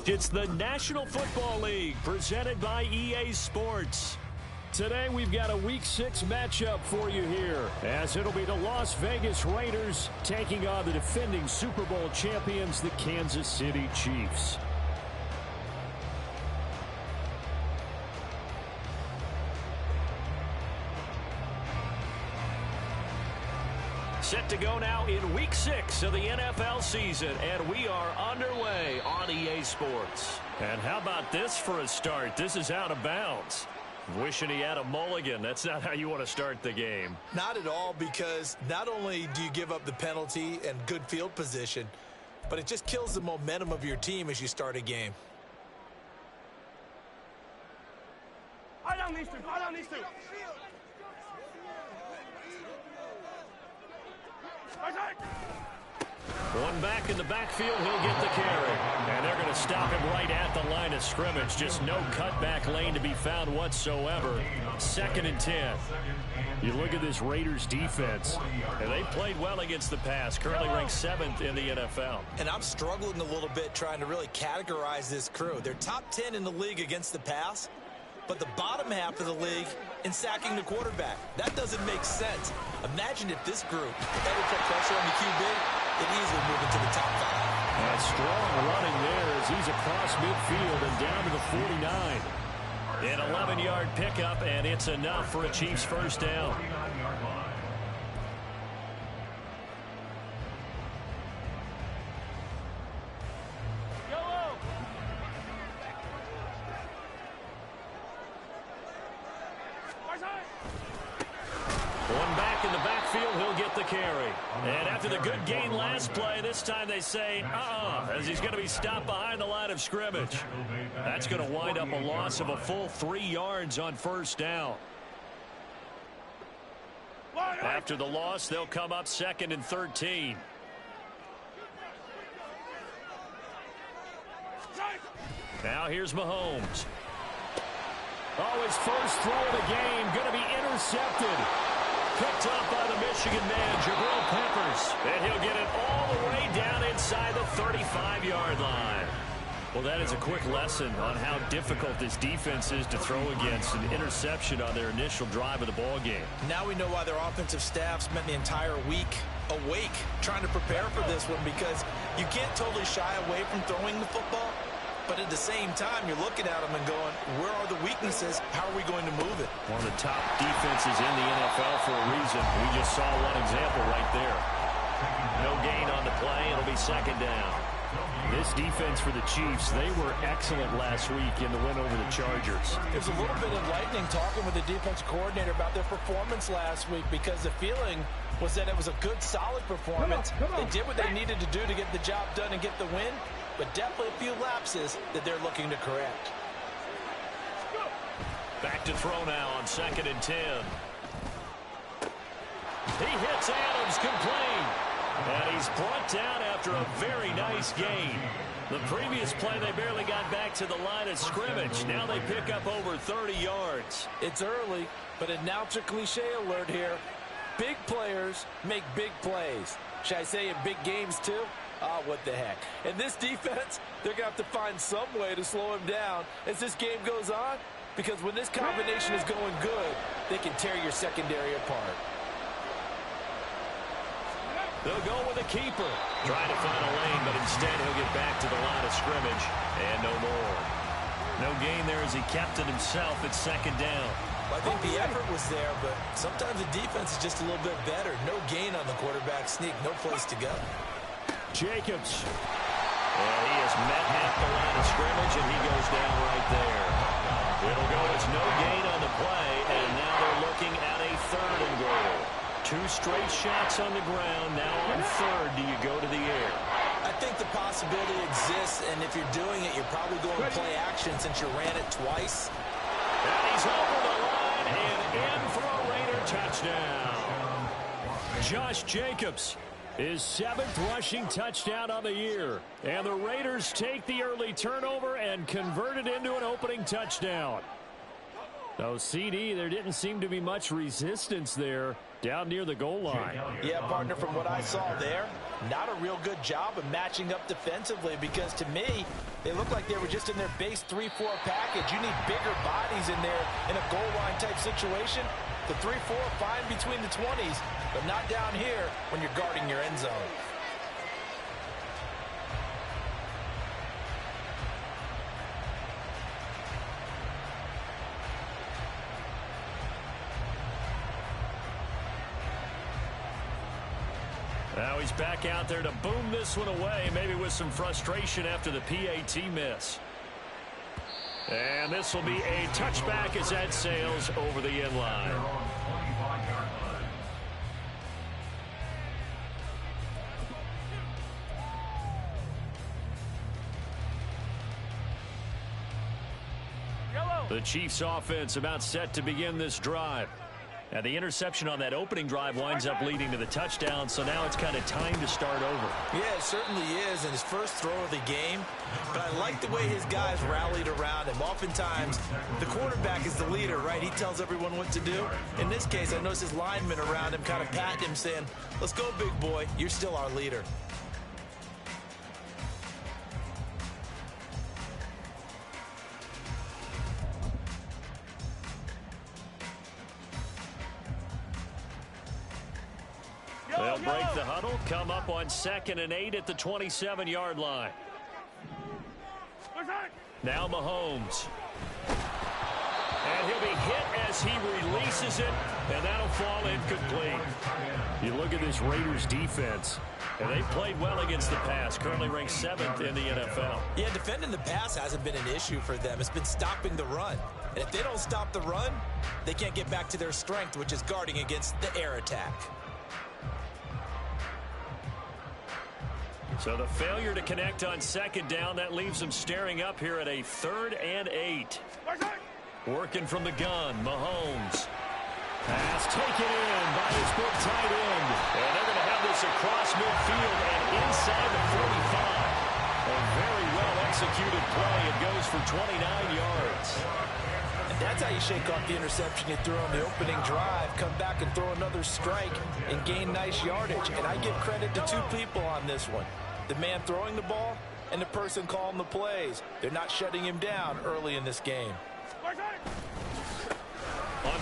It's the National Football League presented by EA Sports. Today we've got a Week 6 matchup for you here, as it'll be the Las Vegas Raiders taking on the defending Super Bowl champions, the Kansas City Chiefs. Set to go now in Week 6 of the NFL season, and we are underway on EA Sports. And how about this for a start? This is out of bounds. Wishing he had a mulligan. That's not how you want to start the game. Not at all, because not only do you give up the penalty and good field position, but it just kills the momentum of your team as you start a game. Hold on these two. Hold on these two. One back in the backfield, he'll get the carry. And they're going to stop him right at the line of scrimmage. Just no cutback lane to be found whatsoever. 2nd and 10. You look at this Raiders defense, and they played well against the pass. Currently ranked 7th in the NFL. And I'm struggling a little bit trying to really categorize this crew. They're top 10 in the league against the pass, but the bottom half of the league in sacking the quarterback. That doesn't make sense. Imagine if this group ever put pressure on the QB, it easily move into the top 5. Strong running there as he's across midfield and down to the 49. An 11-yard pickup, and it's enough for a Chiefs first down. One back in the backfield, he'll get the carry. And after the good gain last play, this time they say, as he's going to be stopped behind the line of scrimmage. That's going to wind up a loss of a full 3 yards on first down. After the loss, they'll come up 2nd and 13. Now here's Mahomes. Oh, his first throw of the game going to be intercepted. Picked up by the Michigan man, Jabril Peppers. And he'll get it all the way down inside the 35-yard line. Well, that is a quick lesson on how difficult this defense is to throw against. An interception on their initial drive of the ball game. Now we know why their offensive staff spent the entire week awake trying to prepare for this one, because you can't totally shy away from throwing the football. But at the same time, you're looking at them and going, where are the weaknesses? How are we going to move it? One of the top defenses in the NFL for a reason. We just saw one example right there. No gain on the play. It'll be 2nd down. This defense for the Chiefs, they were excellent last week in the win over the Chargers. There's a little bit enlightening talking with the defense coordinator about their performance last week, because the feeling was that it was a good, solid performance. They did what they needed to do to get the job done and get the win, but definitely a few lapses that they're looking to correct. Back to throw now on 2nd and 10. He hits Adams complete. And he's brought down after a very nice gain. The previous play, they barely got back to the line of scrimmage. Now they pick up over 30 yards. It's early, but announcer cliche alert here. Big players make big plays. Should I say in big games too? Oh, what the heck. And this defense, they're going to have to find some way to slow him down as this game goes on, because when this combination is going good, they can tear your secondary apart. They'll go with a keeper. Trying to find a lane, but instead he'll get back to the line of scrimmage. And no more. No gain there as he kept it himself at 2nd down. Well, I think the effort was there, but sometimes the defense is just a little bit better. No gain on the quarterback sneak. No place to go. Jacobs. And he has met at the line of scrimmage, and he goes down right there. It'll go as no gain on the play, and now they're looking at a 3rd and goal. 2 straight shots on the ground. Now on 3rd, do you go to the air? I think the possibility exists, and if you're doing it, you're probably going to play action since you ran it twice. And he's over the line and in for a Raider touchdown. Josh Jacobs, his 7th rushing touchdown on the year. And the Raiders take the early turnover and convert it into an opening touchdown. Oh, CD, there didn't seem to be much resistance there down near the goal line. Yeah, partner, from what I saw there, not a real good job of matching up defensively, because to me, they looked like they were just in their base 3-4 package. You need bigger bodies in there in a goal line type situation. The 3-4, fine between the 20s, but not down here when you're guarding your end zone. Now he's back out there to boom this one away, maybe with some frustration after the PAT miss. And this will be a touchback as that sails over the end line. The Chiefs offense about set to begin this drive. Now, the interception on that opening drive winds up leading to the touchdown, so now it's kind of time to start over. Yeah, it certainly is in his first throw of the game. But I like the way his guys rallied around him. Oftentimes, the quarterback is the leader, right? He tells everyone what to do. In this case, I noticed his linemen around him kind of patting him, saying, "Let's go, big boy. You're still our leader." They'll break the huddle, come up on 2nd and 8 at the 27-yard line. Now Mahomes. And he'll be hit as he releases it, and that'll fall incomplete. You look at this Raiders defense, and they've played well against the pass, currently ranked 7th in the NFL. Yeah, defending the pass hasn't been an issue for them. It's been stopping the run. And if they don't stop the run, they can't get back to their strength, which is guarding against the air attack. So the failure to connect on 2nd down, that leaves them staring up here at a 3rd and 8. Working from the gun, Mahomes. Pass taken in by his big tight end. And they're going to have this across midfield and inside the 45. A very well-executed play. It goes for 29 yards. And that's how you shake off the interception you threw on the opening drive. Come back and throw another strike and gain nice yardage. And I give credit to two people on this one. The man throwing the ball and the person calling the plays. They're not shutting him down early in this game. On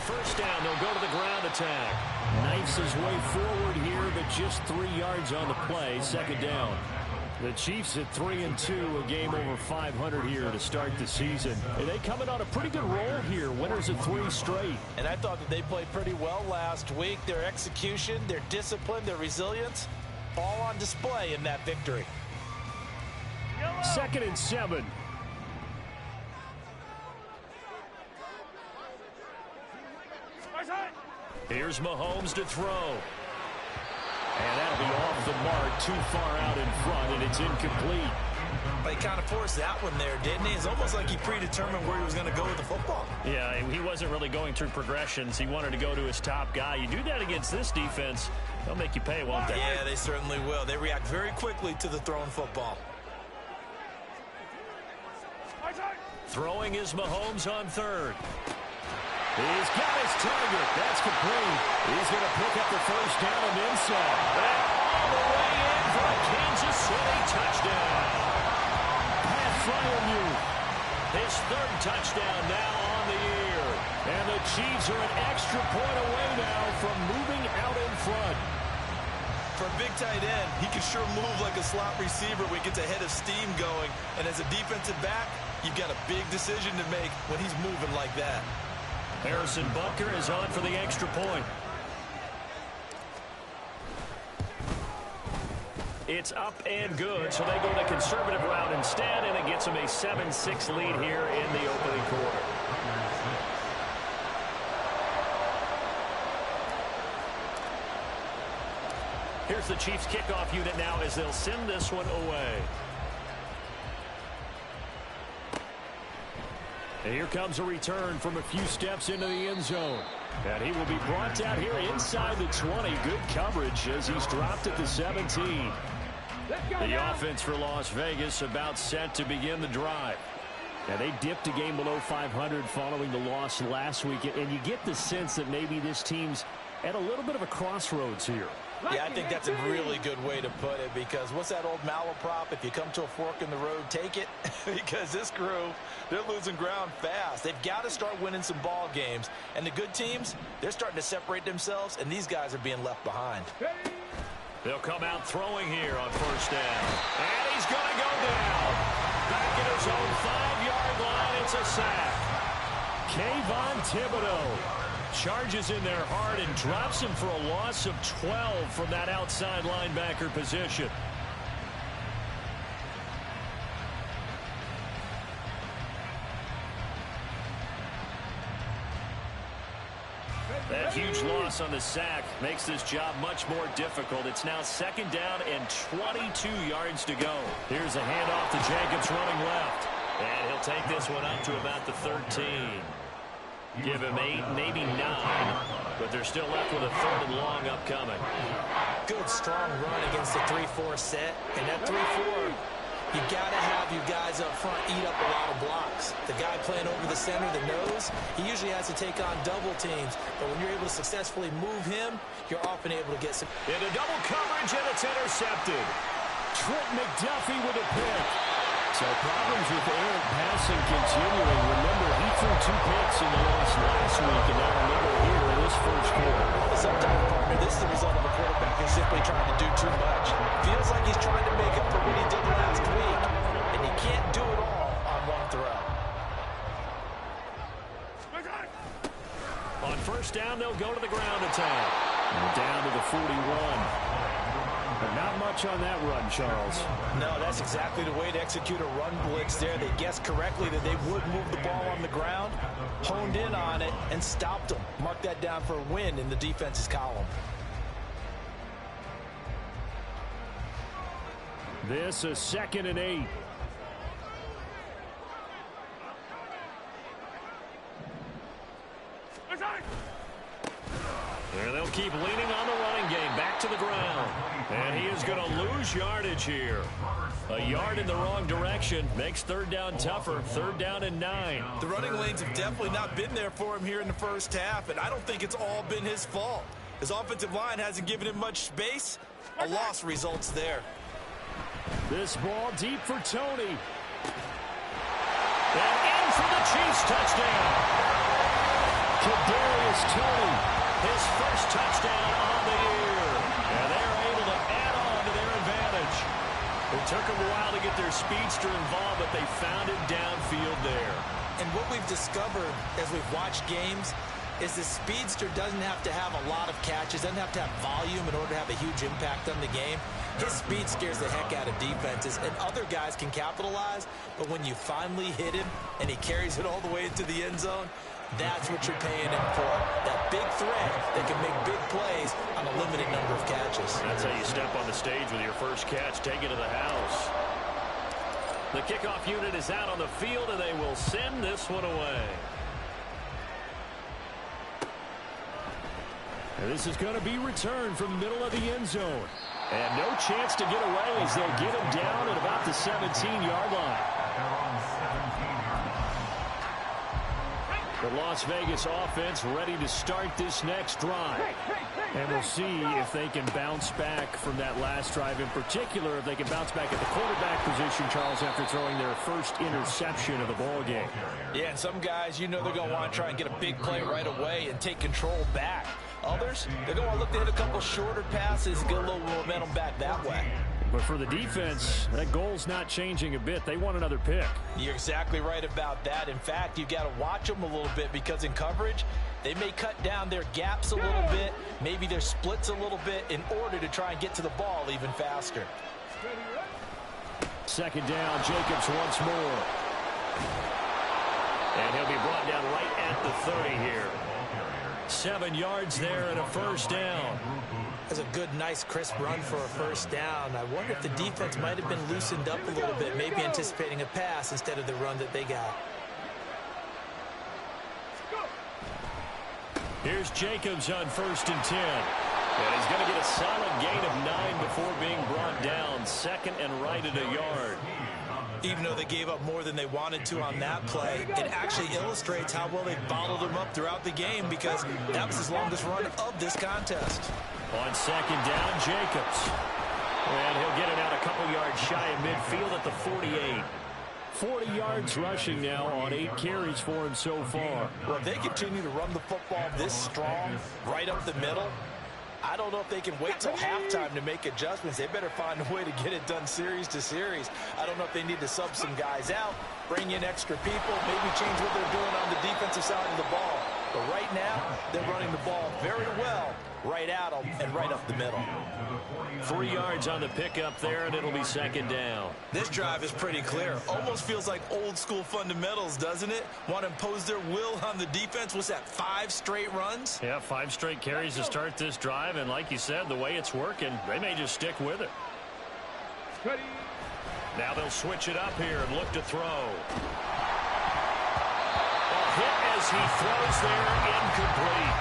1st down, they'll go to the ground attack. Knifes his way forward here, but just 3 yards on the play. 2nd down. The Chiefs at 3-2, a game over 500 here to start the season. And they coming on a pretty good roll here, winners of 3 straight. And I thought that they played pretty well last week. Their execution, their discipline, their resilience, all on display in that victory. 2nd and 7. Here's Mahomes to throw. And that'll be off the mark, too far out in front, and it's incomplete. But he kind of forced that one there, didn't he? It's almost like he predetermined where he was going to go with the football. Yeah, he wasn't really going through progressions. He wanted to go to his top guy. You do that against this defense, they'll make you pay, won't they? Yeah, they certainly will. They react very quickly to the thrown football. Throwing is Mahomes on 3rd. He's got his target. That's complete. He's going to pick up the 1st down and inside. And all the way in for a Kansas City touchdown. Pat Fryermuth, his 3rd touchdown now on the year. And the Chiefs are an extra point away now from moving out in front. For a big tight end, he can sure move like a slot receiver when he gets a head of steam going. And as a defensive back, you've got a big decision to make when he's moving like that. Harrison Butker is on for the extra point. It's up and good, so they go the conservative route instead, and it gets them a 7-6 lead here in the opening quarter. Here's the Chiefs kickoff unit now as they'll send this one away. And here comes a return from a few steps into the end zone. And he will be brought down here inside the 20. Good coverage as he's dropped at the 17. The offense for Las Vegas about set to begin the drive. Yeah, they dipped a game below 500 following the loss last week, and you get the sense that maybe this team's at a little bit of a crossroads here. Yeah, I think that's a really good way to put it, because what's that old malaprop? If you come to a fork in the road, take it. Because this crew, they're losing ground fast. They've got to start winning some ball games. And the good teams, they're starting to separate themselves, and these guys are being left behind. They'll come out throwing here on first down. And he's going to go down. Back at his own 5-yard line, it's a sack. Kayvon Thibodeau charges in there hard and drops him for a loss of 12 from that outside linebacker position. That huge loss on the sack makes this job much more difficult. It's now 2nd down and 22 yards to go. Here's a handoff to Jacobs running left. And he'll take this one up to about the 13. Give him 8, maybe 9, but they're still left with a 3rd and long upcoming. Good, strong run against the 3-4 set. And that 3-4, you got to have your guys up front eat up a lot of blocks. The guy playing over the center, the nose, he usually has to take on double teams. But when you're able to successfully move him, you're often able to get some. Into double coverage, and it's intercepted. Trent McDuffie with a pick. So problems with errant passing continuing. Remember, he threw 2 picks in the loss last week, and now another here in this first quarter. Sometimes, partner, this is the result of a quarterback who's simply trying to do too much. Feels like he's trying to make up for what he did last week, and you can't do it all on one throw. On first down, they'll go to the ground attack. And down to the 41. But not much on that run, Charles. No, that's exactly the way to execute a run blitz there. They guessed correctly that they would move the ball on the ground, honed in on it, and stopped them. Mark that down for a win in the defense's column. This is 2nd and 8. And they'll keep leaning on the running game. Back to the ground. And he is going to lose yardage here. A yard in the wrong direction makes 3rd down tougher. 3rd down and 9. The running lanes have definitely not been there for him here in the first half, and I don't think it's all been his fault. His offensive line hasn't given him much space. A loss results there. This ball deep for Tony. And in for the Chiefs touchdown. Kadarius Toney, his first touchdown on the year. And they're able to add on to their advantage. It took them a while to get their speedster involved, but they found it downfield there. And what we've discovered as we've watched games is the speedster doesn't have to have a lot of catches, doesn't have to have volume in order to have a huge impact on the game. His speed scares the heck out of defenses, and other guys can capitalize, but when you finally hit him and he carries it all the way into the end zone, that's what you're paying him for. That big threat that can make big plays on a limited number of catches. That's how you step on the stage with your first catch. Take it to the house. The kickoff unit is out on the field, and they will send this one away. And this is going to be returned from the middle of the end zone. And no chance to get away as they'll get him down at about the 17-yard line. The Las Vegas offense ready to start this next drive. And we'll see if they can bounce back from that last drive. In particular, if they can bounce back at the quarterback position, Charles, after throwing their first interception of the ball game. Yeah, and some guys, you know they're going to want to try and get a big play right away and take control back. Others, they're going to look to hit a couple shorter passes and get a little momentum back that way. But for the defense, that goal's not changing a bit. They want another pick. You're exactly right about that. In fact, you got to watch them a little bit, because in coverage, they may cut down their gaps a little bit, maybe their splits a little bit, in order to try and get to the ball even faster. 2nd down, Jacobs once more. And he'll be brought down right at the 30 here. 7 yards there and a first down. That's a good, nice, crisp run for a first down. I wonder if the defense might have been loosened up a little bit, maybe anticipating a pass instead of the run that they got. Here's Jacobs on 1st and 10. And he's going to get a solid gain of 9 before being brought down. 2nd and right at a yard. Even though they gave up more than they wanted to on that play, it actually illustrates how well they bottled them up throughout the game because that was his longest run of this contest. On second down, Jacobs. And he'll get it out a couple yards shy of midfield at the 48. 40 yards rushing now on 8 carries for him so far. Well, if they continue to run the football this strong, right up the middle, I don't know if they can wait till halftime to make adjustments. They better find a way to get it done series to series. I don't know if they need to sub some guys out, bring in extra people, maybe change what they're doing on the defensive side of the ball. But right now, they're running the ball very well right at them and right up the middle. 3 yards on the pickup there, and it'll be second down. This drive is pretty clear. Almost feels like old school fundamentals, doesn't it? Want to impose their will on the defense. What's that, 5 straight runs? Yeah, 5 straight carries to start this drive, and like you said, the way it's working, they may just stick with it. Now they'll switch it up here and look to throw. A hit as he throws there, incomplete.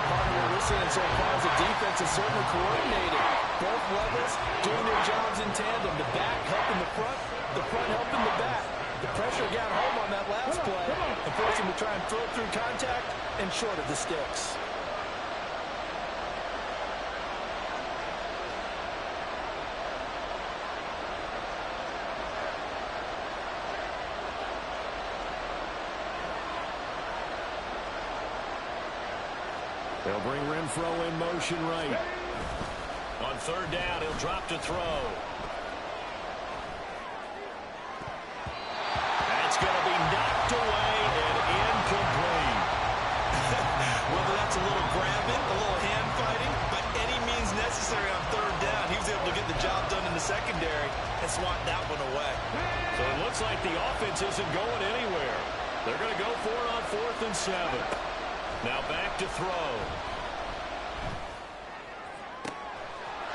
What we're seeing so far is the defense is certainly coordinated. Both levels doing their jobs in tandem. The back helping the front helping the back. The pressure got home on that last play and forced him to try and throw through contact and short of the sticks. They'll bring Renfro in motion right. On third down, he'll drop to throw. That's going to be knocked away and incomplete. Whether that's a little grabbing, a little hand fighting, by any means necessary on third down, he was able to get the job done in the secondary and swat that one away. So it looks like the offense isn't going anywhere. They're going to go for it on 4th and 7. Now back to throw.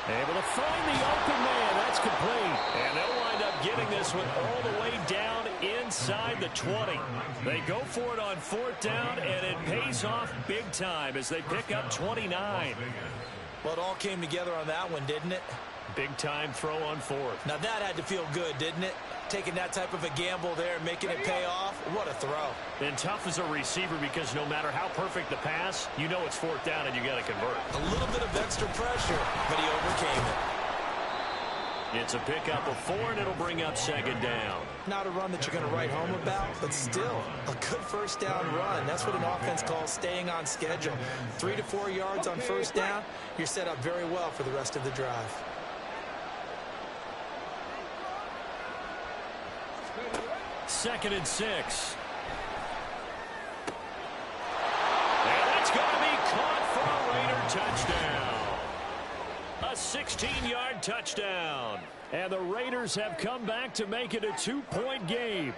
Able to find the open man. That's complete. And they'll wind up getting this one all the way down inside the 20. They go for it on 4th down, and it pays off big time as they pick up 29. Well, it all came together on that one, didn't it? Big time throw on 4th. Now that had to feel good, didn't it? Taking that type of a gamble there, making it pay off. What a throw. And tough as a receiver because no matter how perfect the pass, you know it's 4th down and you got to convert. A little bit of extra pressure, but he overcame it. It's a pickup of 4, and it'll bring up second down. Not a run that you're going to write home about, but still a good first down run. That's what an offense calls staying on schedule. 3 to 4 yards on first down, you're set up very well for the rest of the drive. Second and 6. And that's going to be caught for a Raider touchdown. A 16-yard touchdown. And the Raiders have come back to make it a 2-point game.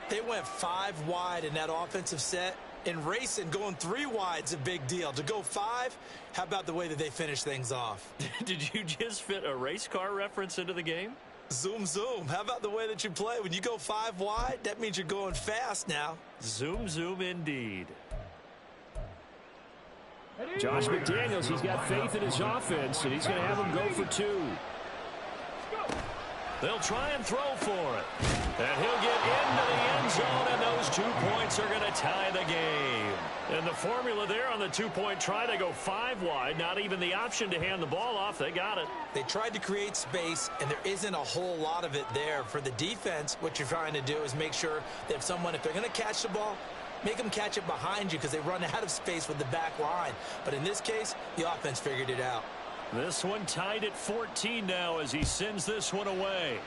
They went 5 wide in that offensive set. And racing, going 3 wide's a big deal. To go 5, how about the way that they finish things off? Did you just fit a race car reference into the game? Zoom, zoom. How about the way that you play? When you go 5 wide, that means you're going fast now. Zoom, zoom indeed. Josh McDaniels, he's got faith in his offense, and he's going to have them go for 2. They'll try and throw for it. And he'll get into the end zone, and those 2 points are going to tie the game. And the formula there on the 2-point try, they go 5 wide, not even the option to hand the ball off. They got it. They tried to create space, and there isn't a whole lot of it there. For the defense, what you're trying to do is make sure that if they're going to catch the ball, make them catch it behind you because they run out of space with the back line. But in this case, the offense figured it out. This one tied at 14 now as he sends this one away.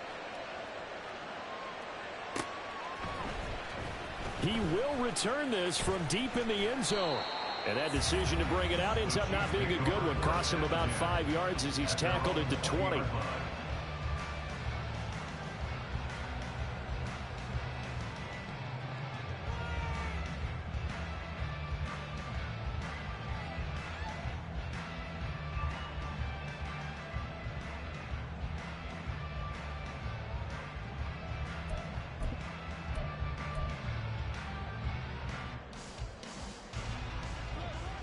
He will return this from deep in the end zone. And that decision to bring it out ends up not being a good one. Costs him about 5 yards as he's tackled into 20.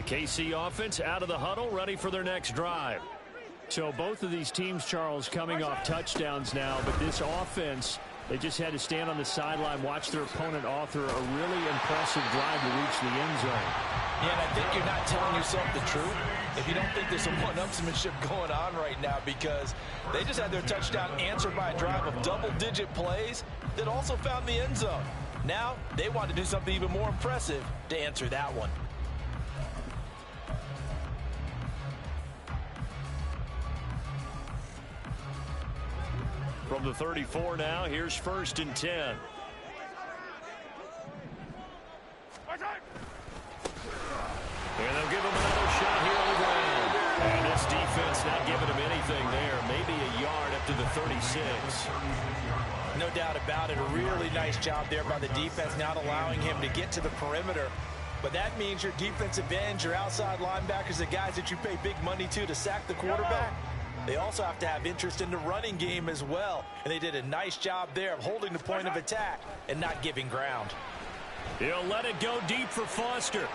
KC offense out of the huddle, ready for their next drive. So both of these teams, Charles, coming off touchdowns now, but this offense, They just had to stand on the sideline, watch their opponent author a really impressive drive to reach the end zone. Yeah, and I think you're not telling yourself the truth if you don't think there's some one-upsmanship going on right now, because they just had their touchdown answered by a drive of double-digit plays that also found the end zone. Now they want to do something even more impressive to answer that one. From the 34 now, here's 1st and 10. And they'll give him another shot here on the ground. And this defense not giving him anything there. Maybe a yard up to the 36. No doubt about it. A really nice job there by the defense, not allowing him to get to the perimeter. But that means your defensive ends, your outside linebackers, the guys that you pay big money to sack the quarterback, they also have to have interest in the running game as well. And they did a nice job there of holding the point of attack and not giving ground. He'll let it go deep for Foster.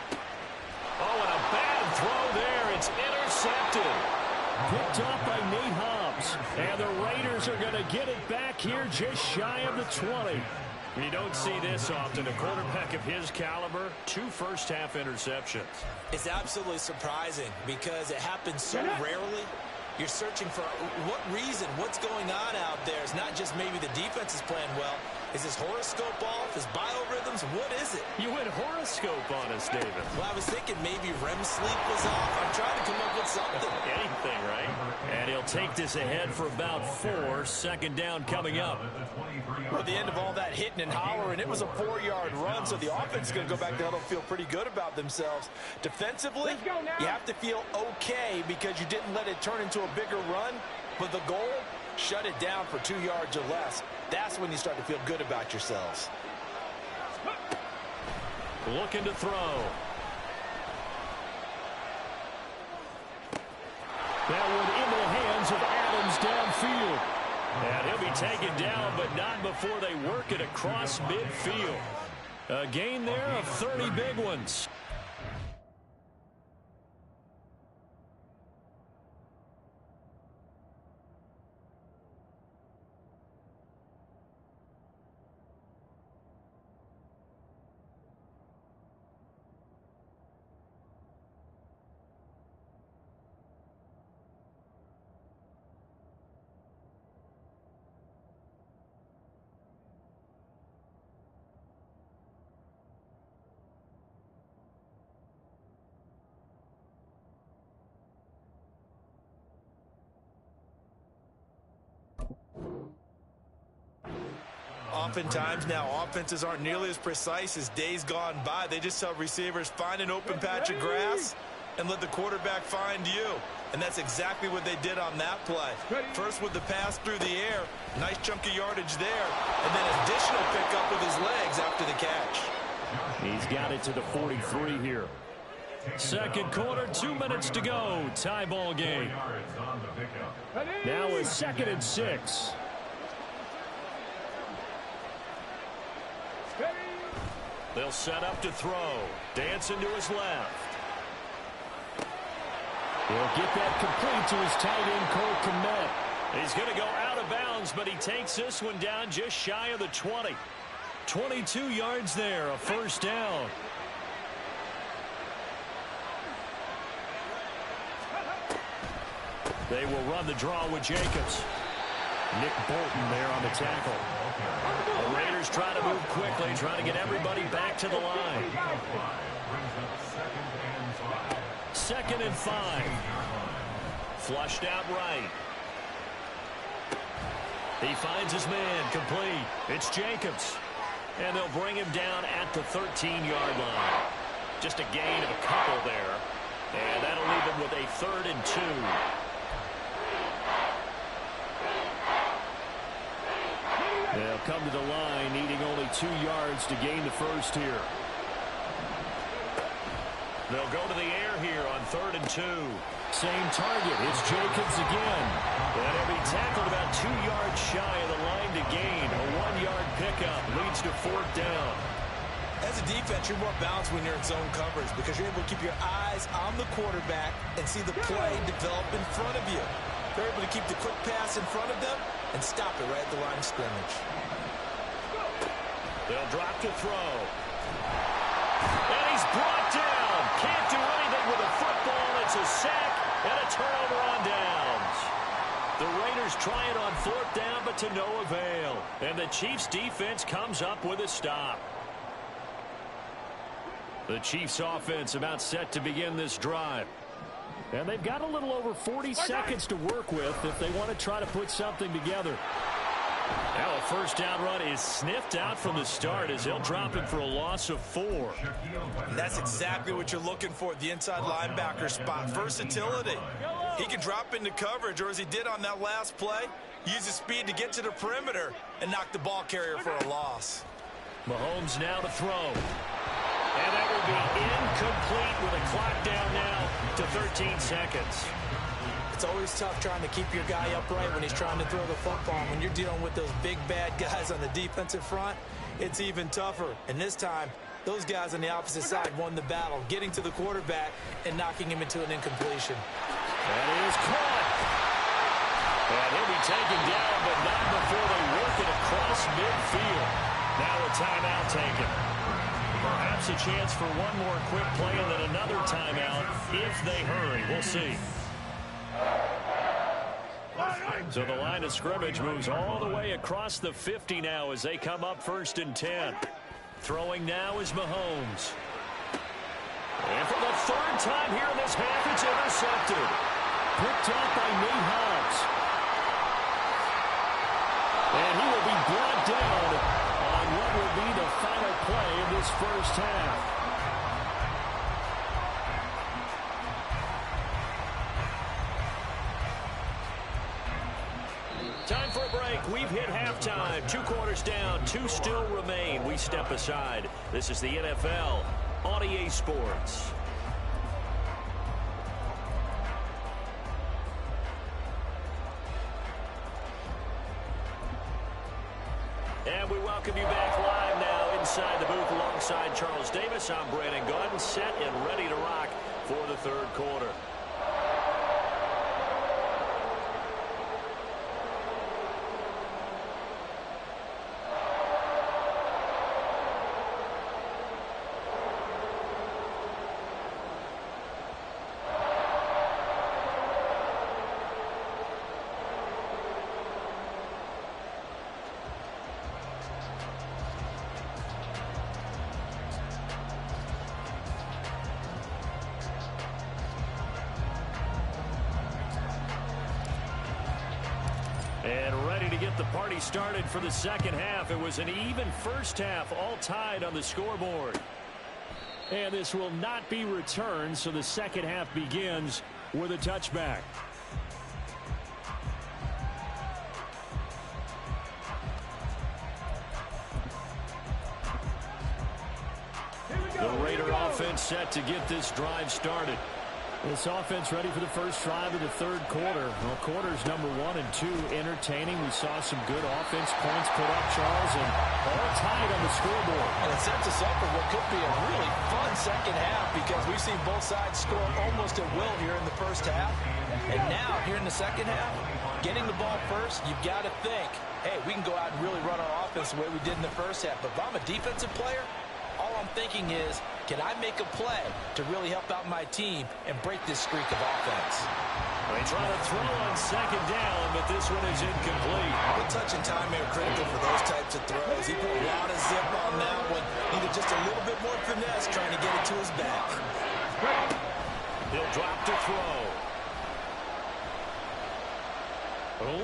Oh, and a bad throw there. It's intercepted. Picked up by Nate Hobbs. And the Raiders are going to get it back here just shy of the 20. You don't see this often. A quarterback of his caliber, 2 first-half interceptions. It's absolutely surprising because it happens so rarely. You're searching for what reason, what's going on out there. It's not just maybe the defense is playing well. Is his horoscope off? His biorhythms? What is it? You went horoscope on us, David. Well, I was thinking maybe REM sleep was off. I'm trying to come up with something. Anything, right? And he'll take this ahead for about 4. 2nd down coming up. Well, at the end of all that hitting and hollering, it was a 4-yard run, so the offense is going to go back to huddle, feel pretty good about themselves. Defensively, you have to feel okay because you didn't let it turn into a bigger run, but the goal, shut it down for 2 yards or less. That's when you start to feel good about yourselves. Looking to throw. That one into the hands of Adams downfield. And he'll be taken down, but not before they work it across midfield. A gain there of 30 big ones. Oftentimes now, offenses aren't nearly as precise as days gone by. They just tell receivers, find an open patch of grass and let the quarterback find you. And that's exactly what they did on that play. First with the pass through the air, nice chunk of yardage there, and then additional pickup with his legs after the catch. He's got it to the 43 here. 2nd quarter, 2 minutes to go. Tie ball game. Now it's 2nd and 6. They'll set up to throw. Dancing to his left. He'll get that complete to his tight end, Cole Kmet. He's going to go out of bounds, but he takes this one down just shy of the 20. 22 yards there, a 1st down. They will run the draw with Jacobs. Nick Bolton there on the tackle. The Raiders try to move quickly, trying to get everybody back to the line. 2nd and 5. Flushed out right. He finds his man, complete. It's Jacobs. And they'll bring him down at the 13-yard line. Just a gain of a couple there. And that'll leave him with a 3rd and 2. They'll come to the line, needing only 2 yards to gain the 1st here. They'll go to the air here on 3rd and 2. Same target. It's Jacobs again. And he'll be tackled about 2 yards shy of the line to gain. A 1-yard pickup leads to 4th down. As a defense, you're more balanced when you're in zone coverage because you're able to keep your eyes on the quarterback and see the play develop in front of you. They're able to keep the quick pass in front of them and stop it right at the line of scrimmage. They'll drop to throw. And he's brought down. Can't do anything with a football. It's a sack and a turnover on downs. The Raiders try it on 4th down, but to no avail. And the Chiefs' defense comes up with a stop. The Chiefs' offense about set to begin this drive. And they've got a little over 40 seconds to work with if they want to try to put something together. Now a first down run is sniffed out from the start as they'll drop him for a loss of 4. And that's exactly what you're looking for, the inside linebacker spot. Versatility. He can drop into coverage, or as he did on that last play, use his speed to get to the perimeter and knock the ball carrier for a loss. Mahomes now to throw. And that will be incomplete with a clock down now to 13 seconds. It's always tough trying to keep your guy upright when he's trying to throw the football. When you're dealing with those big, bad guys on the defensive front, it's even tougher. And this time, those guys on the opposite side won the battle, getting to the quarterback and knocking him into an incompletion. That is caught. And he'll be taken down, but not before they work it across midfield. Now a timeout taken. Perhaps a chance for one more quick play and then another timeout if they hurry. We'll see. So the line of scrimmage moves all the way across the 50 now as they come up 1st and 10. Throwing now is Mahomes. And for the 3rd time here in this half, it's intercepted. Picked up by Nate Hobbs. And he will be brought down on what will be the final play of this first half. Time for a break. We've hit halftime. 2 quarters down. 2 still remain. We step aside. This is the NFL on EA Sports. And we welcome you back live now inside the booth alongside Charles Davis. I'm Brandon Gaudin, set and ready to rock for the 3rd quarter. And ready to get the party started for the 2nd half. It was an even first half, all tied on the scoreboard. And this will not be returned, so the 2nd half begins with a touchback. The Raider offense set to get this drive started. This offense ready for the first drive of the 3rd quarter. Well, quarters number 1 and 2 entertaining. We saw some good offense points put up, Charles, and all tied on the scoreboard. And it sets us up for what could be a really fun 2nd half because we've seen both sides score almost at will here in the first half. And now, here in the 2nd half, getting the ball first, you've got to think, hey, we can go out and really run our offense the way we did in the first half. But if I'm a defensive player, all I'm thinking is, can I make a play to really help out my team and break this streak of offense? They try to throw on 2nd down, but this one is incomplete. The touch and timing are critical for those types of throws. He put a lot of zip on that one. Needed just a little bit more finesse trying to get it to his back. He'll drop to throw.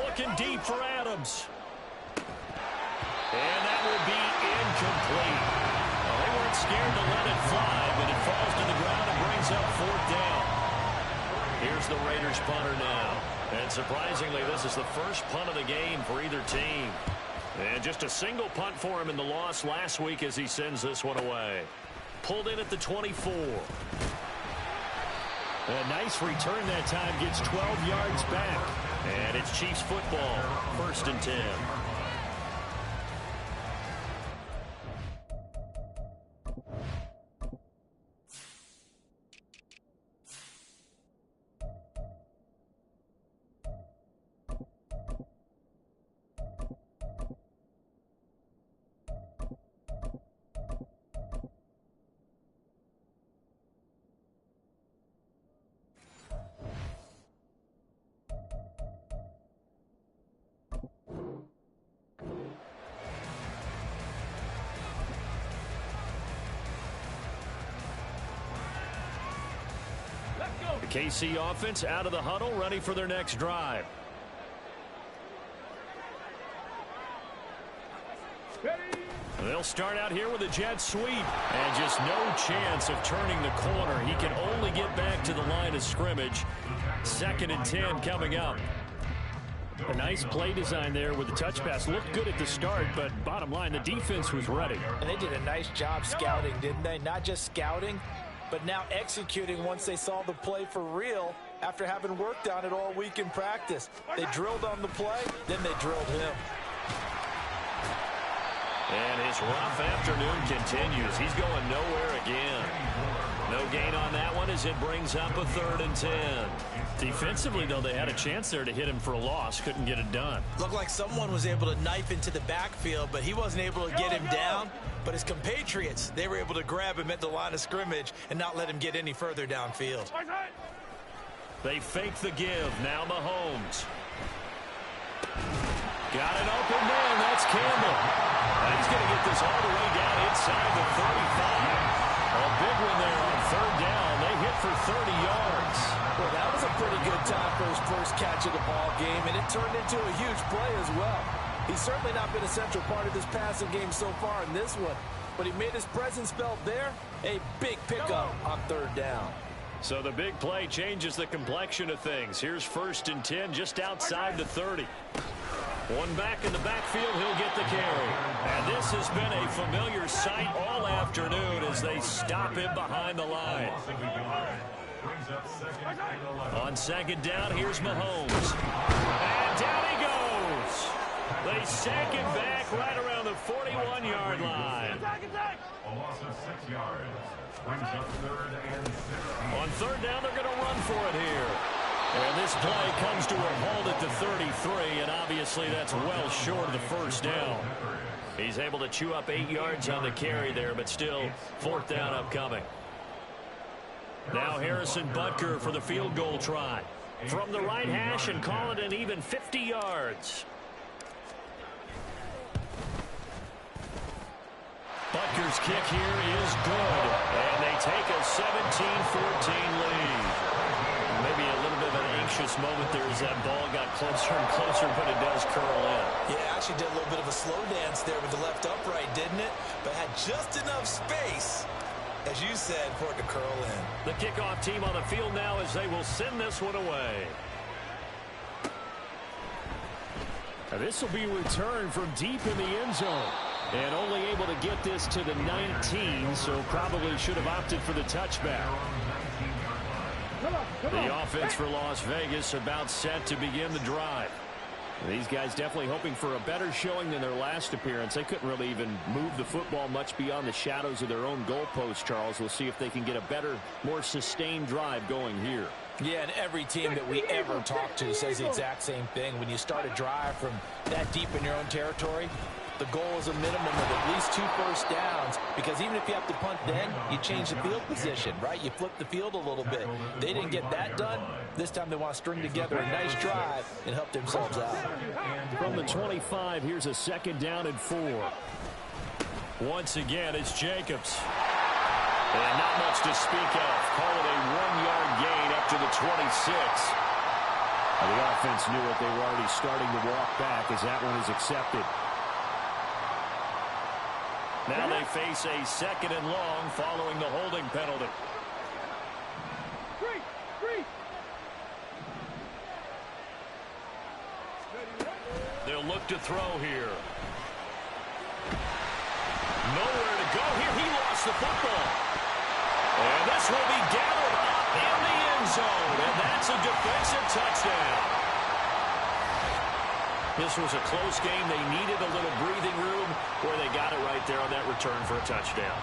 Looking deep for Adams. And that will be incomplete. Well, they weren't scared to let it fly, but it falls to the ground and brings up 4th down. Here's the Raiders punter now. And surprisingly, this is the first punt of the game for either team. And just a single punt for him in the loss last week as he sends this one away. Pulled in at the 24. A nice return that time, gets 12 yards back. And it's Chiefs football, 1st and 10. KC offense out of the huddle, ready for their next drive. They'll start out here with a jet sweep. And just no chance of turning the corner. He can only get back to the line of scrimmage. 2nd and 10 coming up. A nice play design there with the touch pass. Looked good at the start, but bottom line, the defense was ready. And they did a nice job scouting, didn't they? Not just scouting, but now executing once they saw the play for real after having worked on it all week in practice. They drilled on the play, then they drilled him. And his rough afternoon continues. He's going nowhere again. No gain on that one as it brings up a 3rd and 10. Defensively, though, they had a chance there to hit him for a loss. Couldn't get it done. Looked like someone was able to knife into the backfield, but he wasn't able to get him down. But his compatriots, they were able to grab him at the line of scrimmage and not let him get any further downfield. They fake the give. Now Mahomes. Got an open man. That's Campbell. And he's going to get this all the way down inside the 35. A big one there on 3rd down. They hit for 30 yards. Well, that was a pretty good time for his first catch of the ball game, and it turned into a huge play as well. He's certainly not been a central part of this passing game so far in this one, but he made his presence felt there. A big pickup on 3rd down. So the big play changes the complexion of things. Here's 1st and 10 just outside the 30. One back in the backfield, he'll get the carry. And this has been a familiar sight all afternoon as they stop him behind the line. On 2nd down, here's Mahomes. And down he goes. They sack him back right around the 41-yard line. A loss of 6 yards. Brings up 3rd and 6. On 3rd down, they're going to run for it here. And this play comes to a halt at the 33, and obviously that's well short of the 1st down. He's able to chew up 8 yards on the carry there, but still 4th down upcoming. Now Harrison Butker for the field goal try. From the right hash and call it an even 50 yards. Butker's kick here is good, and they take a 17-14 lead. Maybe a little bit of an anxious moment there as that ball got closer and closer, but it does curl in. Yeah, actually did a little bit of a slow dance there with the left upright, didn't it? But had just enough space, as you said, for it to curl in. The kickoff team on the field now as they will send this one away. Now this will be returned from deep in the end zone. And only able to get this to the 19, so probably should have opted for the touchback. The offense for Las Vegas about set to begin the drive. These guys definitely hoping for a better showing than their last appearance. They couldn't really even move the football much beyond the shadows of their own goalpost, Charles. We'll see if they can get a better, more sustained drive going here. Yeah, and every team that we ever talk to says the exact same thing. When you start a drive from that deep in your own territory, the goal is a minimum of at least 2 first downs, because even if you have to punt then, you change the field position, right? You flip the field a little bit. They didn't get that done. This time they want to string together a nice drive and help themselves out. From the 25, here's a 2nd down and 4. Once again, it's Jacobs. And not much to speak of. Call it a 1-yard gain up to the 26. The offense knew it. They were already starting to walk back as that one is accepted. Now they face a 2nd and long following the holding penalty. They'll look to throw here. Nowhere to go here. He lost the football. And this will be gathered up in the end zone. And that's a defensive touchdown. This was a close game. They needed a little breathing room where they got it right there on that return for a touchdown.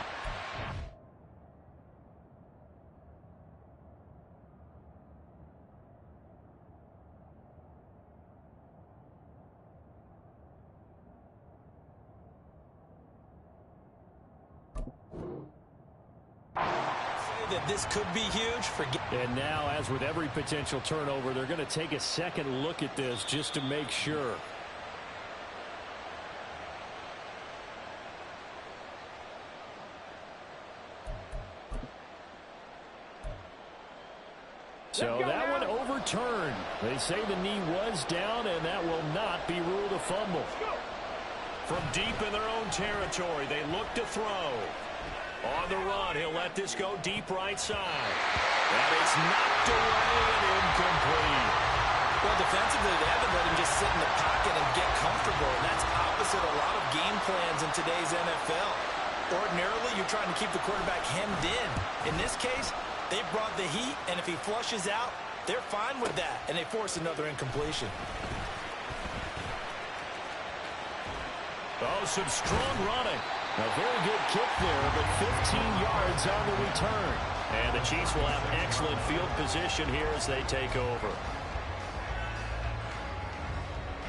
That this could be huge. And now, as with every potential turnover, they're going to take a second look at this just to make sure. So that one overturned. They say the knee was down, and that will not be ruled a fumble. From deep in their own territory, they look to throw. On the run, he'll let this go deep right side. And it's knocked away and incomplete. Well, defensively, they haven't let him just sit in the pocket and get comfortable, and that's opposite a lot of game plans in today's NFL. Ordinarily, you're trying to keep the quarterback hemmed in. In this case, they brought the heat, and if he flushes out, they're fine with that, and they force another incompletion. Oh, some strong running. A very good kick there, but 15 yards on the return. And the Chiefs will have excellent field position here as they take over.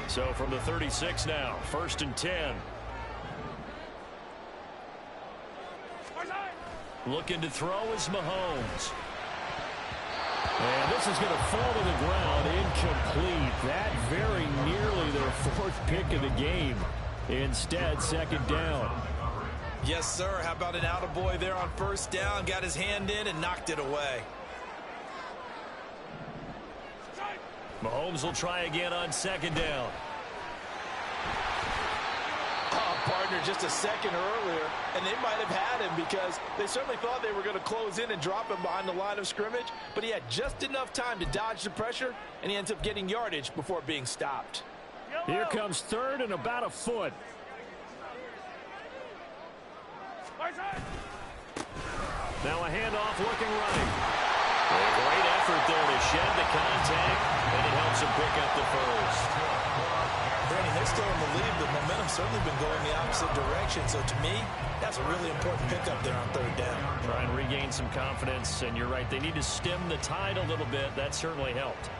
So from the 36 now, 1st and 10. Looking to throw is Mahomes. And this is going to fall to the ground, incomplete. That very nearly their 4th pick of the game. Instead, 2nd down. Yes, sir. How about an attaboy there on 1st down? Got his hand in and knocked it away. Mahomes will try again on 2nd down. Oh, partner, just a second earlier, and they might have had him because they certainly thought they were going to close in and drop him behind the line of scrimmage, but he had just enough time to dodge the pressure, and he ends up getting yardage before being stopped. Here comes 3rd and about a foot. Now a handoff looking right. A great effort there to shed the contact, and it helps him pick up the 1st. Brandon, they're still in the lead, but momentum's certainly been going the opposite direction. So to me, that's a really important pickup there on 3rd down. Try and regain some confidence, and you're right. They need to stem the tide a little bit. That certainly helped.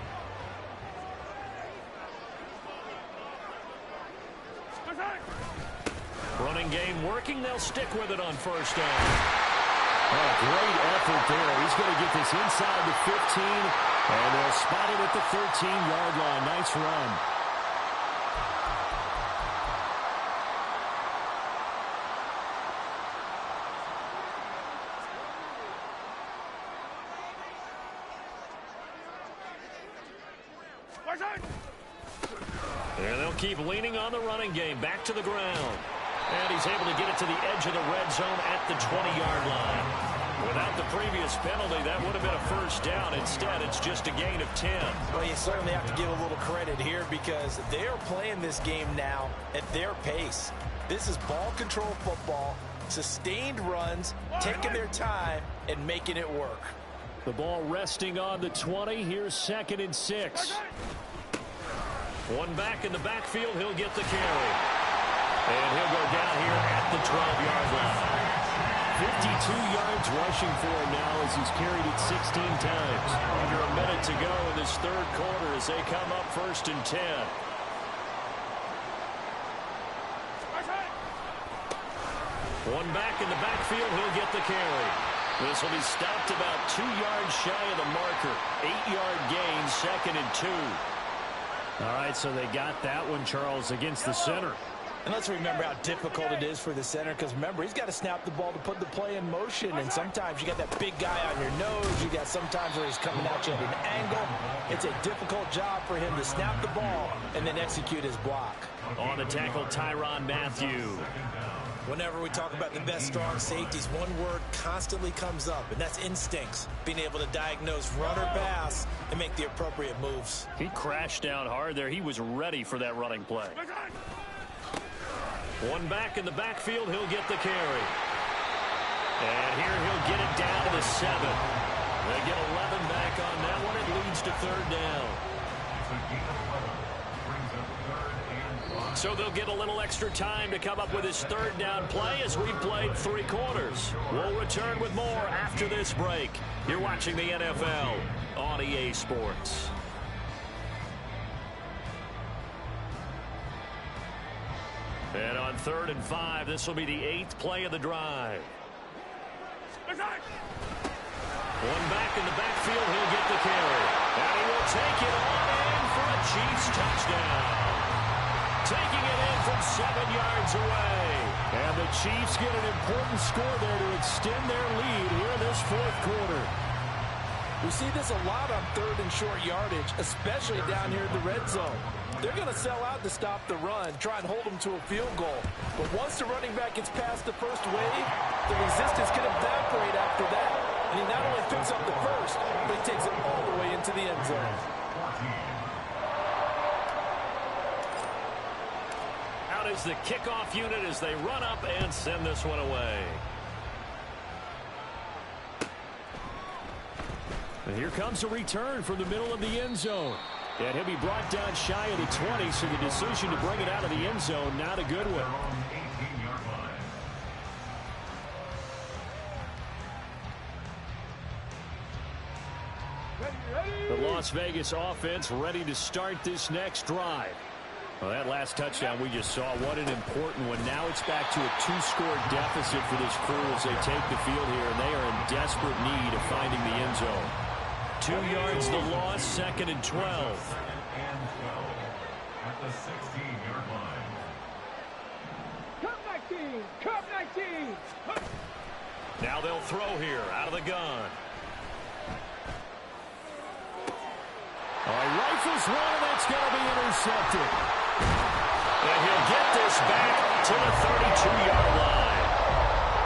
Running game working. They'll stick with it on 1st down. Oh, great effort there. He's going to get this inside the 15, and they'll spot it at the 13-yard line. Nice run. And they'll keep leaning on the running game. Back to the ground. And he's able to get it to the edge of the red zone at the 20-yard line. Without the previous penalty, that would have been a 1st down. Instead, it's just a gain of 10. Well, you certainly have to give a little credit here because they are playing this game now at their pace. This is ball control football, sustained runs, taking their time, and making it work. The ball resting on the 20. Here's 2nd and 6. One back in the backfield. He'll get the carry. And he'll go down here at the 12-yard line. 52 yards rushing for him now as he's carried it 16 times. Under a minute to go in this 3rd quarter as they come up 1st and 10. One back in the backfield. He'll get the carry. This will be stopped about 2 yards shy of the marker. 8-yard gain, 2nd and 2. All right, so they got that one, Charles, against the center. And let's remember how difficult it is for the center because, remember, he's got to snap the ball to put the play in motion. And sometimes you got that big guy on your nose. You got sometimes where he's coming at you at an angle. It's a difficult job for him to snap the ball and then execute his block. On the tackle, Tyrann Mathieu. Whenever we talk about the best strong safeties, one word constantly comes up, and that's instincts. Being able to diagnose run or pass and make the appropriate moves. He crashed down hard there. He was ready for that running play. One back in the backfield. He'll get the carry. And here he'll get it down to the 7. They get 11 back on that one. It leads to 3rd down. So they'll get a little extra time to come up with his 3rd down play as we've played 3 quarters. We'll return with more after this break. You're watching the NFL on EA Sports. And on 3rd and 5, this will be the 8th play of the drive. One back in the backfield. He'll get the carry. And he will take it on in for a Chiefs touchdown. Taking it in from 7 yards away. And the Chiefs get an important score there to extend their lead here in this 4th quarter. We see this a lot on third and short yardage, especially down here in the red zone. They're going to sell out to stop the run, try and hold them to a field goal. But once the running back gets past the first wave, the resistance can evaporate after that. And he not only picks up the first, but he takes it all the way into the end zone. Out is the kickoff unit as they run up and send this one away. And here comes a return from the middle of the end zone. And he'll be brought down shy of the 20, so the decision to bring it out of the end zone, not a good one. The Las Vegas offense ready to start this next drive. Well, that last touchdown we just saw, what an important one. Now it's back to a 2-score deficit for this crew as they take the field here, and they are in desperate need of finding the end zone. 2 yards the loss, 2nd and 12. And 12 at the 16-yard line. Cup 19! Cup 19! Now they'll throw here out of the gun. Rifles one, and that's going to be intercepted. And he'll get this back to the 32-yard line.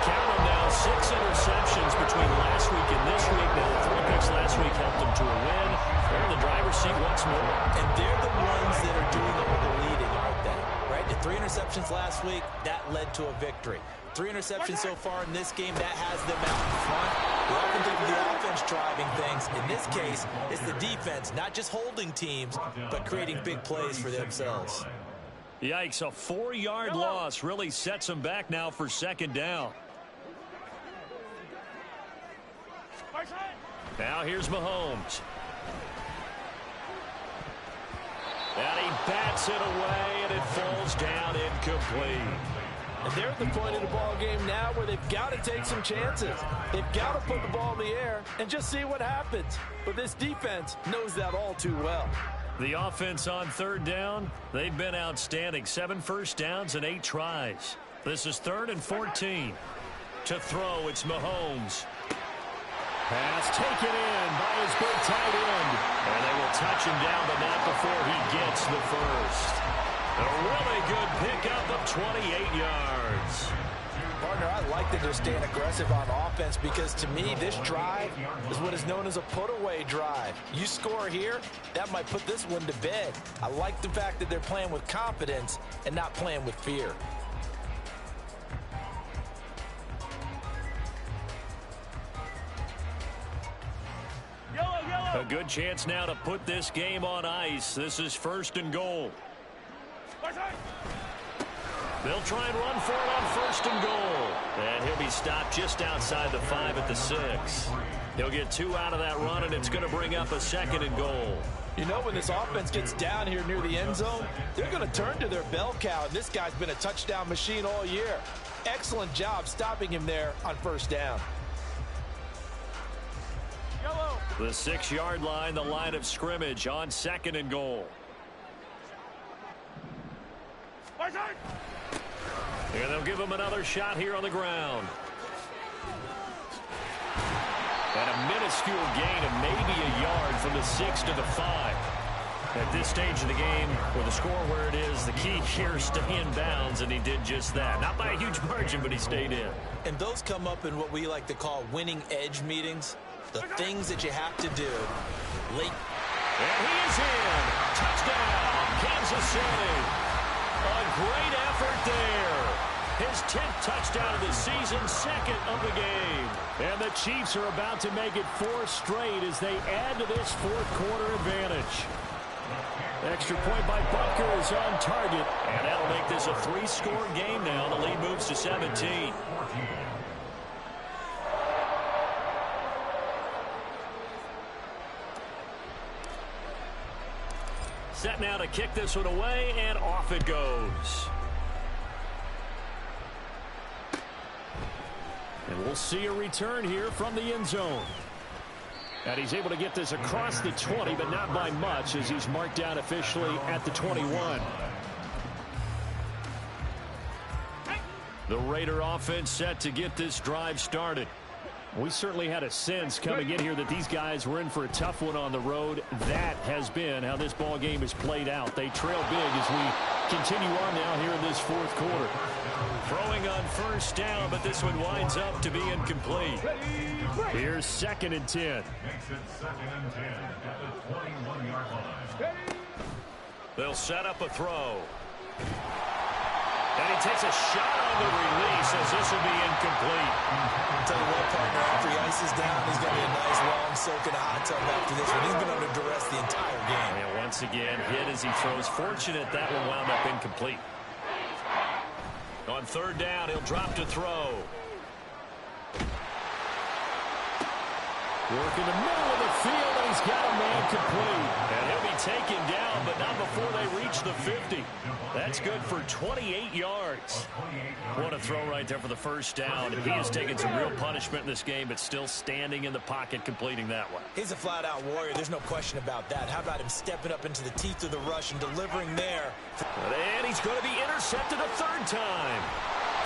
Count them now, 6 interceptions between last week and this week. Now, the 3 picks last week helped them to a win. They're in the driver's seat once more. And they're the ones that are doing all the leading, aren't they? Right? The 3 interceptions last week, that led to a victory. 3 interceptions so far in this game, that has them out in front. We often think of the offense driving things. In this case, it's the defense, not just holding teams, but creating big plays for themselves. Yikes, a 4-yard loss really sets them back now for 2nd down. Now here's Mahomes. And he bats it away, and it falls down incomplete. And they're at the point of the ball game now where they've got to take some chances. They've got to put the ball in the air and just see what happens. But this defense knows that all too well. The offense on 3rd down, they've been outstanding. 7 first downs and 8 tries. This is 3rd and 14. To throw, it's Mahomes. Pass taken in by his big tight end. And they will touch him down, but not before he gets the first. A really good pickup of 28 yards. Partner, I like that they're staying aggressive on offense because, to me, this drive is what is known as a put-away drive. You score here, that might put this one to bed. I like the fact that they're playing with confidence and not playing with fear. A good chance now to put this game on ice. This is 1st and goal. They'll try and run for it on 1st and goal. And he'll be stopped just outside the 5 at the 6. He'll get 2 out of that run, and it's going to bring up a 2nd and goal. You know, when this offense gets down here near the end zone, they're going to turn to their bell cow, and this guy's been a touchdown machine all year. Excellent job stopping him there on 1st down. The 6-yard line, the line of scrimmage on 2nd and goal. And they'll give him another shot here on the ground. And a minuscule gain of maybe a yard from the 6 to the 5. At this stage of the game, with the score where it is, the key here is stay in bounds, and he did just that. Not by a huge margin, but he stayed in. And those come up in what we like to call winning edge meetings. The things that you have to do late. And he is in. Touchdown, Kansas City. A great effort there. His 10th touchdown of the season, 2nd of the game. And the Chiefs are about to make it 4 straight as they add to this 4th quarter advantage. Extra point by Butker is on target. And that'll make this a 3-score game now. The lead moves to 17. Set now to kick this one away, and off it goes. And we'll see a return here from the end zone. And he's able to get this across the 20, but not by much, as he's marked down officially at the 21. The Raider offense set to get this drive started. We certainly had a sense coming in here that these guys were in for a tough one on the road. That has been how this ball game is played out. They trail big as we continue on now here in this fourth quarter. Throwing on first down, but this one winds up to be incomplete. Here's 2nd and 10. Makes it 2nd and 10 at the 21-yard line. They'll set up a throw. And he takes a shot on the release as this will be incomplete. I'll tell you what, partner, after he ices down, he's going to be a nice long soak in a hot tub after this one. He's been under duress the entire game. And once again, hit as he throws. Fortunate that one wound up incomplete. On 3rd down, he'll drop to throw. Work in the middle of the field, and he's got a man complete. And he'll be taken down, but not before they reach the 50. That's good for 28 yards. What a throw right there for the first down. He has taken some real punishment in this game, but still standing in the pocket, completing that one. He's a flat-out warrior. There's no question about that. How about him stepping up into the teeth of the rush and delivering there? And he's going to be intercepted a 3rd time.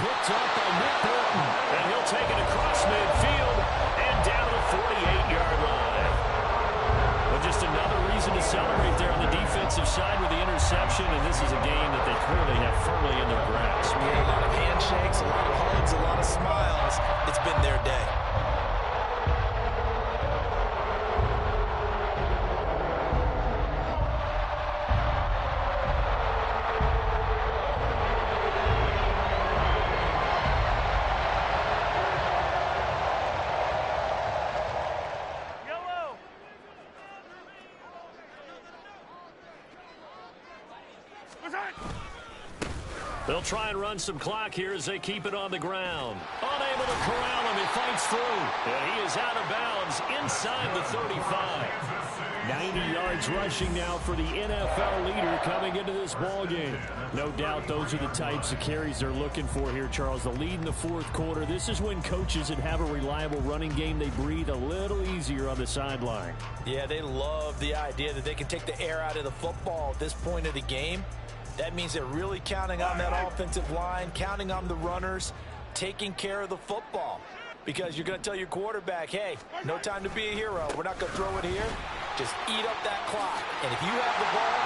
Picked up by Nick Burton. And he'll take it across midfield and down to the 48-yard line. But just another reason to celebrate there on the defensive side with the interception. And this is a game that they clearly have firmly in their grasp. Yeah, a lot of handshakes, a lot of hugs, a lot of smiles. It's been their day. They'll try and run some clock here as they keep it on the ground. Unable to corral him. He fights through. And he is out of bounds inside the 35. 90 yards rushing now for the NFL leader coming into this ball game. No doubt those are the types of carries they're looking for here, Charles. The lead in the fourth quarter. This is when coaches that have a reliable running game, they breathe a little easier on the sideline. Yeah, they love the idea that they can take the air out of the football at this point of the game. That means they're really counting on that offensive line, counting on the runners, taking care of the football. Because you're going to tell your quarterback, hey, no time to be a hero. We're not going to throw it here. Just eat up that clock. And if you have the ball,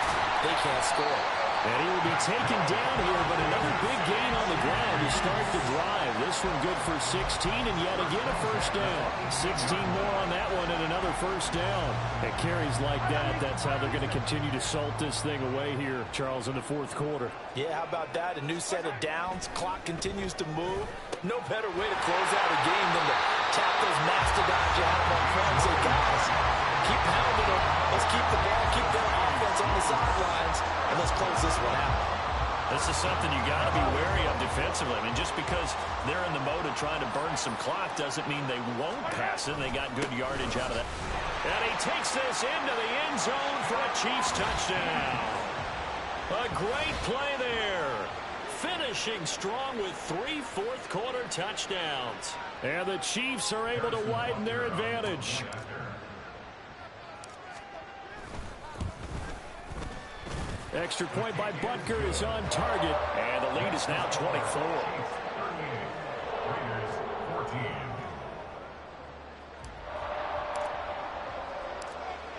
they can't score. And he will be taken down here, but another big gain on the ground to start the drive. This one good for 16, and yet again a first down. 16 more on that one and another first down. At carries like that, that's how they're going to continue to salt this thing away here, Charles, in the fourth quarter. Yeah, how about that? A new set of downs. Clock continues to move. No better way to close out a game than to tap those mastodons you have on front and say, guys, keep pounding them. Let's keep the ball, keep their offense on the sidelines, and let's close this one out. This is something you got to be wary of defensively. I mean, just because they're in the mode of trying to burn some clock doesn't mean they won't pass it. They got good yardage out of that. And he takes this into the end zone for a Chiefs touchdown. A great play there. Finishing strong with 3 fourth-quarter touchdowns. And the Chiefs are able to widen their advantage. Extra point by Butker is on target, and the lead is now 24.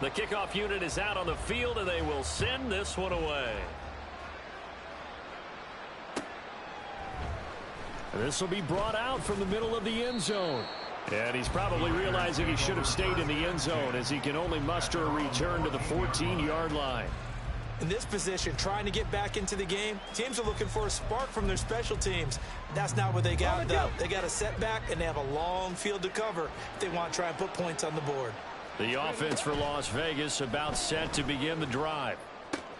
The kickoff unit is out on the field, and they will send this one away. And this will be brought out from the middle of the end zone. And he's probably realizing he should have stayed in the end zone as he can only muster a return to the 14-yard line. In this position, trying to get back into the game, teams are looking for a spark from their special teams. That's not what they got, though. They got a setback, and they have a long field to cover if they want to try and put points on the board. The offense for Las Vegas about set to begin the drive.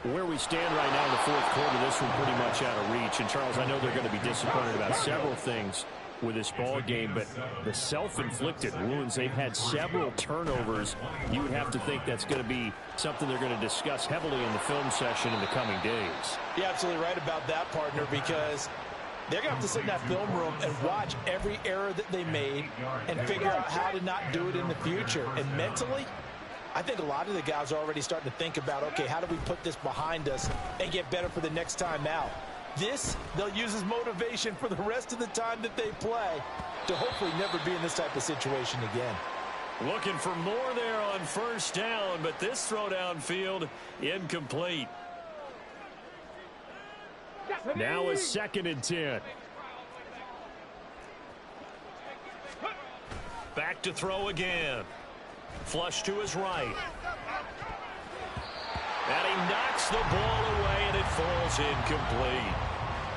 Where we stand right now in the fourth quarter, this one pretty much out of reach. And, Charles, I know they're going to be disappointed about several things with this ball game, but the self-inflicted wounds, they've had several turnovers. You would have to think that's going to be something they're going to discuss heavily in the film session in the coming days. You're absolutely right about that, partner, because they're going to have to sit in that film room and watch every error that they made and figure out how to not do it in the future. And mentally, I think a lot of the guys are already starting to think about, okay, how do we put this behind us and get better for the next time out? This, they'll use as motivation for the rest of the time that they play. to hopefully never be in this type of situation again. Looking for more there on first down, but this throw downfield incomplete. Now a 2nd and 10. Back to throw again. Flush to his right. And he knocks the ball away, and it falls incomplete.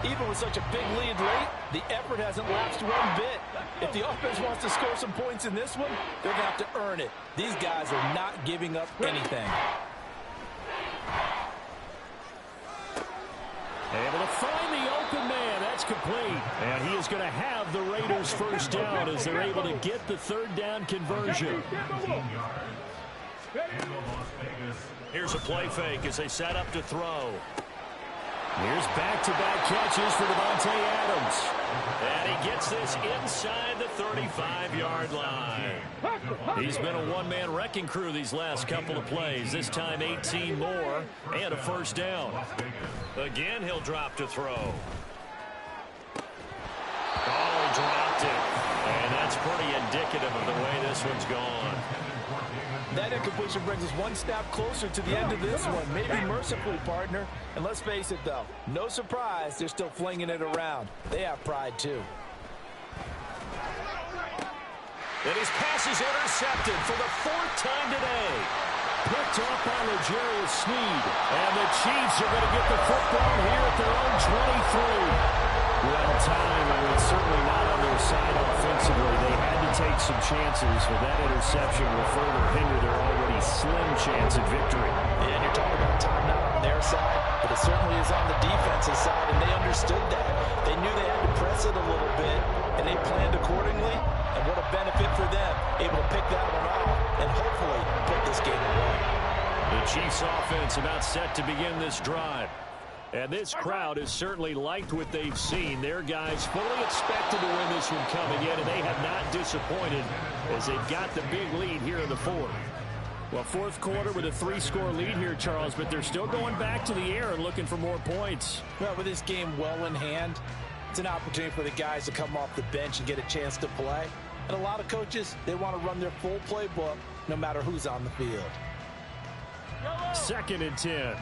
Even with such a big lead late, the effort hasn't lapsed one bit. If the offense wants to score some points in this one, they're going to have to earn it. These guys are not giving up anything. Able to find the open man. That's complete. And he is going to have the Raiders first down as they're able to get the 3rd down conversion. Here's a play fake as they set up to throw. Here's back-to-back catches for Davante Adams. And he gets this inside the 35-yard line. He's been a one-man wrecking crew these last couple of plays. This time 18 more and a first down. Again, he'll drop to throw. Oh, he dropped it. And that's pretty indicative of the way this one's gone. That incompletion brings us one step closer to the end of this one. Maybe mercifully, partner. And let's face it, though, no surprise, they're still flinging it around. They have pride, too. And his pass is intercepted for the 4th time today. Picked up by L'Jarius Sneed. And the Chiefs are going to get the football here at their own 23. Well, time, and it's certainly not on their side offensively. They had to take some chances, but that interception will further hinder their already slim chance at victory. And you're talking about time not on their side, but it certainly is on the defensive side, and they understood that. They knew they had to press it a little bit, and they planned accordingly, and what a benefit for them, able to pick that one off and hopefully put this game away. The Chiefs offense about set to begin this drive. And this crowd has certainly liked what they've seen. Their guys fully expected to win this one coming in, and they have not disappointed as they've got the big lead here in the 4th. Well, 4th quarter with a 3-score lead here, Charles, but they're still going back to the air and looking for more points. Well, with this game well in hand, it's an opportunity for the guys to come off the bench and get a chance to play. And a lot of coaches, they want to run their full playbook no matter who's on the field. 2nd and 10.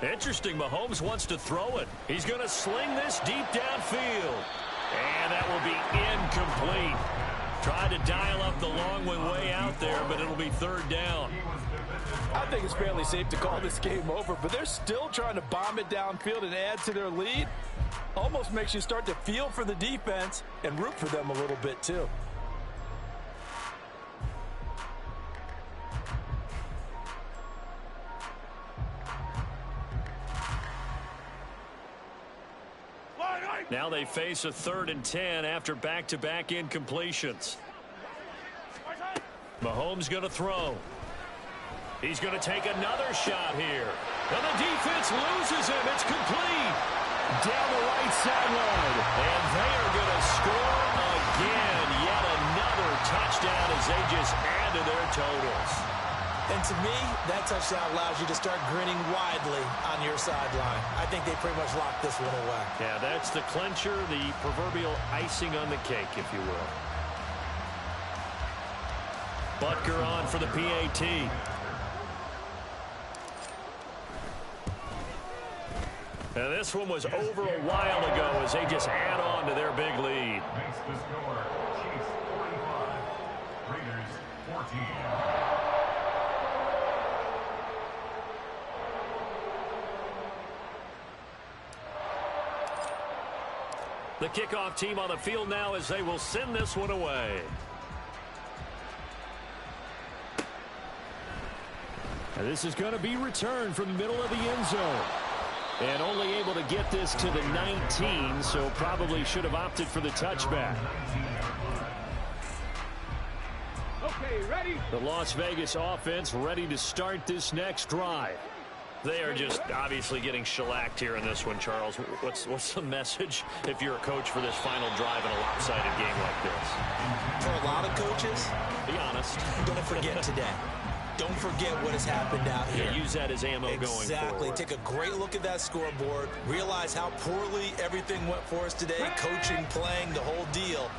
Interesting, Mahomes wants to throw it. He's going to sling this deep downfield. And that will be incomplete. Tried to dial up the long one way out there, but it'll be 3rd down. I think it's fairly safe to call this game over, but they're still trying to bomb it downfield and add to their lead. Almost makes you start to feel for the defense and root for them a little bit, too. Now they face a 3rd and 10 after back-to-back incompletions. Mahomes going to throw. He's going to take another shot here. And the defense loses him. It's complete. Down the right sideline. And they are going to score again. Yet another touchdown as they just add to their totals. And to me, that touchdown allows you to start grinning widely on your sideline. I think they pretty much locked this one away. Yeah, that's the clincher, the proverbial icing on the cake, if you will. Butker on for the PAT. And this one was over a while ago as they just add on to their big lead. Makes the score. Chiefs 45, Raiders 14. The kickoff team on the field now as they will send this one away. And this is going to be returned from the middle of the end zone. And only able to get this to the 19, so probably should have opted for the touchback. Okay, ready? The Las Vegas offense ready to start this next drive. They are just obviously getting shellacked here in this one, Charles. What's the message if you're a coach for this final drive in a lopsided game like this? For a lot of coaches, Be honest. don't forget today. don't forget what has happened out here. Yeah, use that as ammo going forward. Exactly. Take a great look at that scoreboard. Realize how poorly everything went for us today. Coaching, playing, the whole deal.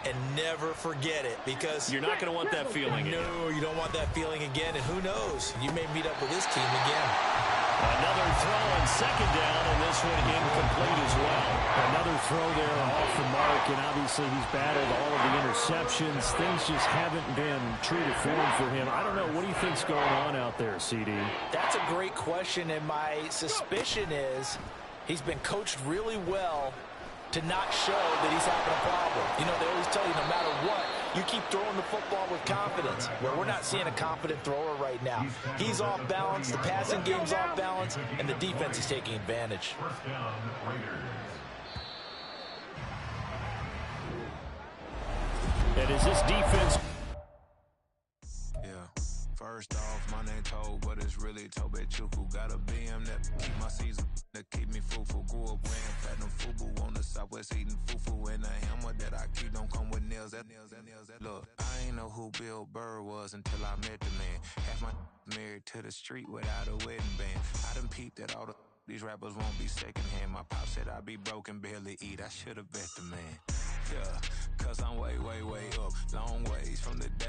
And never forget it, because you're not going to want that feeling again. No, you don't want that feeling again. And who knows? You may meet up with this team again. Another throw on second down, and this one incomplete as well. Another throw there off the mark, and obviously he's battled all of the interceptions. Things just haven't been true to form for him. I don't know. What do you think's going on out there, CD? That's a great question, and my suspicion is he's been coached really well to not show that he's having a problem. You know, they always tell you no matter what, you keep throwing the football with confidence. Well, we're not seeing a confident thrower right now. He's off balance, the passing game's off balance, and the defense is taking advantage. First down, Raiders. And is this defense... Yeah. First off, my name Toad, but it's really Tobe Chuku. Got a BM that keep my season, that keep me fufu. Grew up wearing platinum fubu on the southwest eating fufu. And a hammer that I keep don't come with nails. Look, I ain't know who Bill Burr was until I met the man. Half my married to the street without a wedding band. I done peeped that all these rappers won't be secondhand. My pop said I'd be broken, barely eat. I should've bet the man. Yeah, cause I'm way, way, way up. Long ways from the day